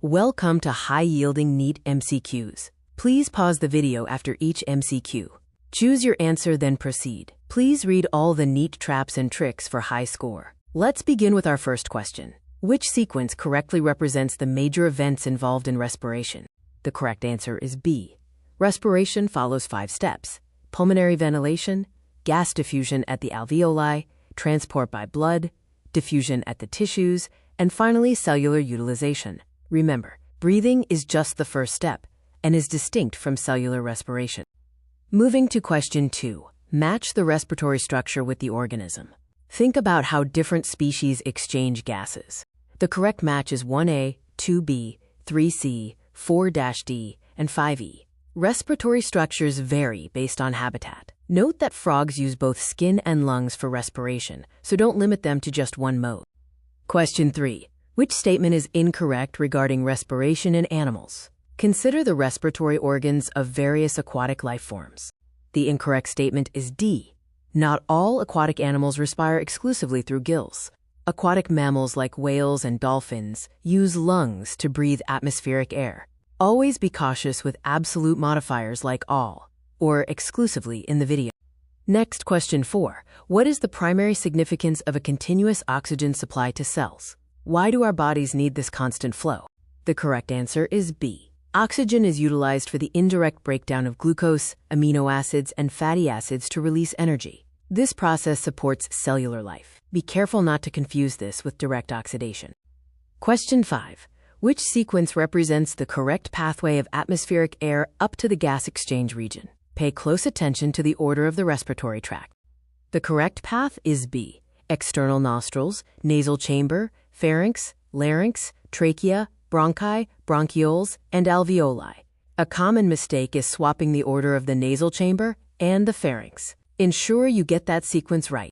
Welcome to High-Yielding NEAT MCQs. Please pause the video after each MCQ. Choose your answer, then proceed. Please read all the NEAT traps and tricks for high score. Let's begin with our first question. Which sequence correctly represents the major events involved in respiration? The correct answer is B. Respiration follows 5 steps: pulmonary ventilation, gas diffusion at the alveoli, transport by blood, diffusion at the tissues, and finally cellular utilization. Remember, breathing is just the first step and is distinct from cellular respiration. Moving to question 2. Match the respiratory structure with the organism. Think about how different species exchange gases. The correct match is 1A, 2B, 3C, 4-D, and 5E. Respiratory structures vary based on habitat. Note that frogs use both skin and lungs for respiration, so don't limit them to just one mode. Question 3. Which statement is incorrect regarding respiration in animals? Consider the respiratory organs of various aquatic life forms. The incorrect statement is D. Not all aquatic animals respire exclusively through gills. Aquatic mammals like whales and dolphins use lungs to breathe atmospheric air. Always be cautious with absolute modifiers like all or exclusively in the video. Next, question 4. What is the primary significance of a continuous oxygen supply to cells? Why do our bodies need this constant flow? The correct answer is B. Oxygen is utilized for the indirect breakdown of glucose, amino acids, and fatty acids to release energy. This process supports cellular life. Be careful not to confuse this with direct oxidation. Question 5. Which sequence represents the correct pathway of atmospheric air up to the gas exchange region? Pay close attention to the order of the respiratory tract. The correct path is B. External nostrils, nasal chamber, pharynx, larynx, trachea, bronchi, bronchioles, and alveoli. A common mistake is swapping the order of the nasal chamber and the pharynx. Ensure you get that sequence right.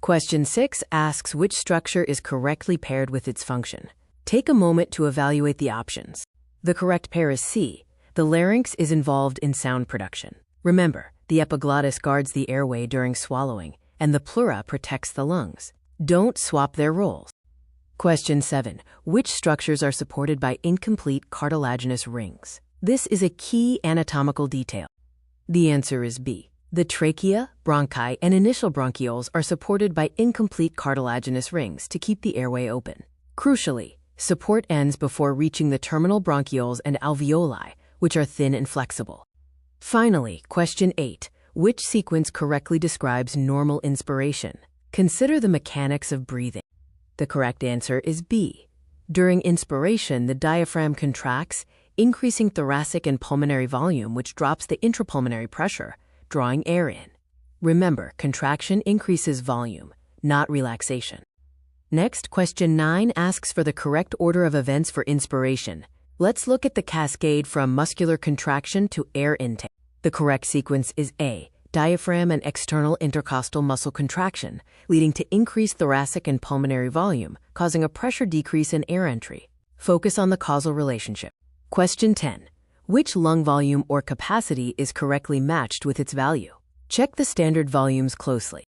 Question 6 asks which structure is correctly paired with its function. Take a moment to evaluate the options. The correct pair is C. The larynx is involved in sound production. Remember, the epiglottis guards the airway during swallowing, and the pleura protects the lungs. Don't swap their roles. Question 7. Which structures are supported by incomplete cartilaginous rings? This is a key anatomical detail. The answer is B. The trachea, bronchi, and initial bronchioles are supported by incomplete cartilaginous rings to keep the airway open. Crucially, support ends before reaching the terminal bronchioles and alveoli, which are thin and flexible. Finally, question 8. Which sequence correctly describes normal inspiration? Consider the mechanics of breathing. The correct answer is B. During inspiration, the diaphragm contracts, increasing thoracic and pulmonary volume, which drops the intrapulmonary pressure, drawing air in. Remember, contraction increases volume, not relaxation. Next, question 9 asks for the correct order of events for inspiration. Let's look at the cascade from muscular contraction to air intake. The correct sequence is A. Diaphragm and external intercostal muscle contraction, leading to increased thoracic and pulmonary volume, causing a pressure decrease in air entry. Focus on the causal relationship. Question 10. Which lung volume or capacity is correctly matched with its value? Check the standard volumes closely.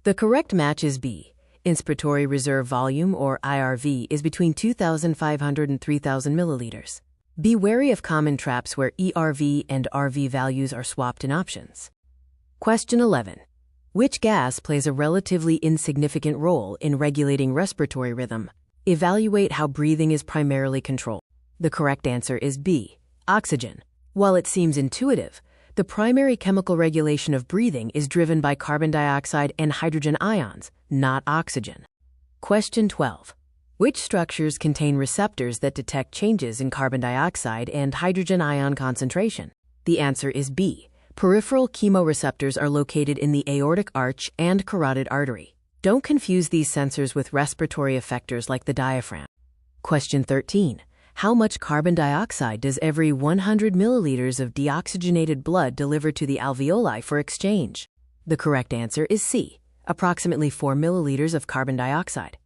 The correct match is B. Inspiratory reserve volume, or IRV, is between 2,500 and 3,000 milliliters. Be wary of common traps where ERV and RV values are swapped in options. Question 11. Which gas plays a relatively insignificant role in regulating respiratory rhythm? Evaluate how breathing is primarily controlled. The correct answer is B. Oxygen. While it seems intuitive, the primary chemical regulation of breathing is driven by carbon dioxide and hydrogen ions, not oxygen. Question 12. Which structures contain receptors that detect changes in carbon dioxide and hydrogen ion concentration? The answer is B. Peripheral chemoreceptors are located in the aortic arch and carotid artery. Don't confuse these sensors with respiratory effectors like the diaphragm. Question 13. How much carbon dioxide does every 100 milliliters of deoxygenated blood deliver to the alveoli for exchange? The correct answer is C. Approximately 4 milliliters of carbon dioxide.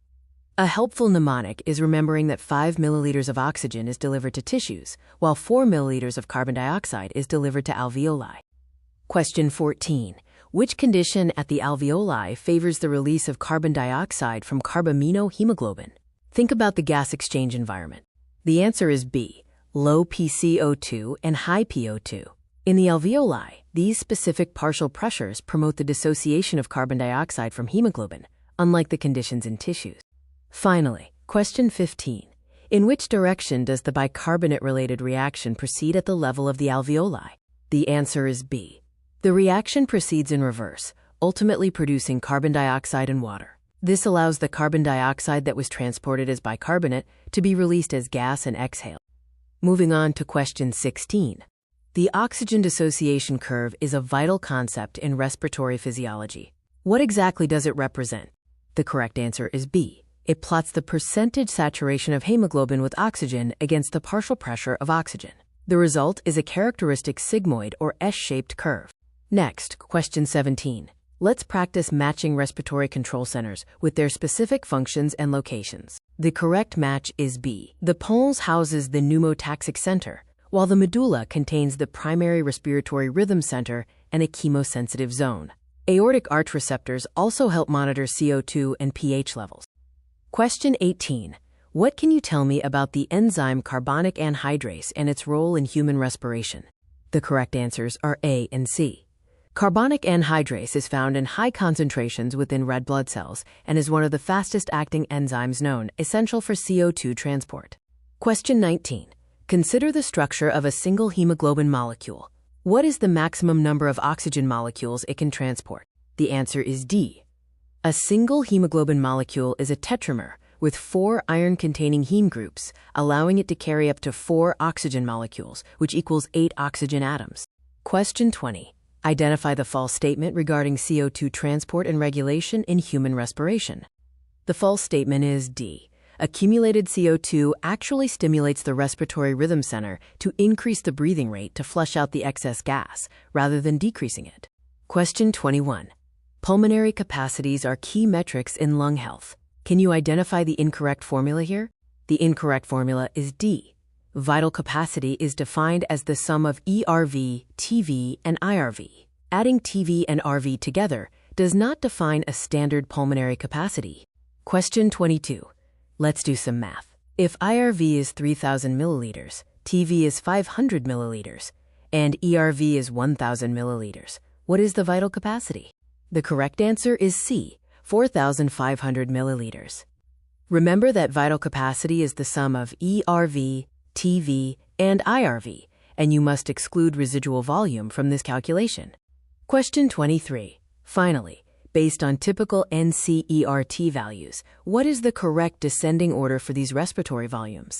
A helpful mnemonic is remembering that 5 milliliters of oxygen is delivered to tissues, while 4 milliliters of carbon dioxide is delivered to alveoli. Question 14. Which condition at the alveoli favors the release of carbon dioxide from carbaminohemoglobin? Think about the gas exchange environment. The answer is B, low PCO2 and high PO2. In the alveoli, these specific partial pressures promote the dissociation of carbon dioxide from hemoglobin, unlike the conditions in tissues. Finally, question 15. In which direction does the bicarbonate-related reaction proceed at the level of the alveoli? The answer is B. The reaction proceeds in reverse, ultimately producing carbon dioxide and water. This allows the carbon dioxide that was transported as bicarbonate to be released as gas and exhaled. Moving on to question 16. The oxygen dissociation curve is a vital concept in respiratory physiology. What exactly does it represent? The correct answer is B. It plots the percentage saturation of hemoglobin with oxygen against the partial pressure of oxygen. The result is a characteristic sigmoid or S-shaped curve. Next, question 17. Let's practice matching respiratory control centers with their specific functions and locations. The correct match is B. The pons houses the pneumotaxic center, while the medulla contains the primary respiratory rhythm center and a chemosensitive zone. Aortic arch receptors also help monitor CO2 and pH levels. Question 18. What can you tell me about the enzyme carbonic anhydrase and its role in human respiration? The correct answers are A and C. Carbonic anhydrase is found in high concentrations within red blood cells and is one of the fastest-acting enzymes known, essential for CO2 transport. Question 19. Consider the structure of a single hemoglobin molecule. What is the maximum number of oxygen molecules it can transport? The answer is D. A single hemoglobin molecule is a tetramer with 4 iron-containing heme groups, allowing it to carry up to 4 oxygen molecules, which equals 8 oxygen atoms. Question 20. Identify the false statement regarding CO2 transport and regulation in human respiration. The false statement is D. Accumulated CO2 actually stimulates the respiratory rhythm center to increase the breathing rate to flush out the excess gas, rather than decreasing it. Question 21. Pulmonary capacities are key metrics in lung health. Can you identify the incorrect formula here? The incorrect formula is D. Vital capacity is defined as the sum of ERV, TV, and IRV. Adding TV and RV together does not define a standard pulmonary capacity. Question 22. Let's do some math. If IRV is 3,000 milliliters, TV is 500 milliliters, and ERV is 1,000 milliliters, what is the vital capacity? The correct answer is C, 4,500 milliliters. Remember that vital capacity is the sum of ERV, TV, and IRV, and you must exclude residual volume from this calculation. Question 23. Finally, based on typical NCERT values, what is the correct descending order for these respiratory volumes?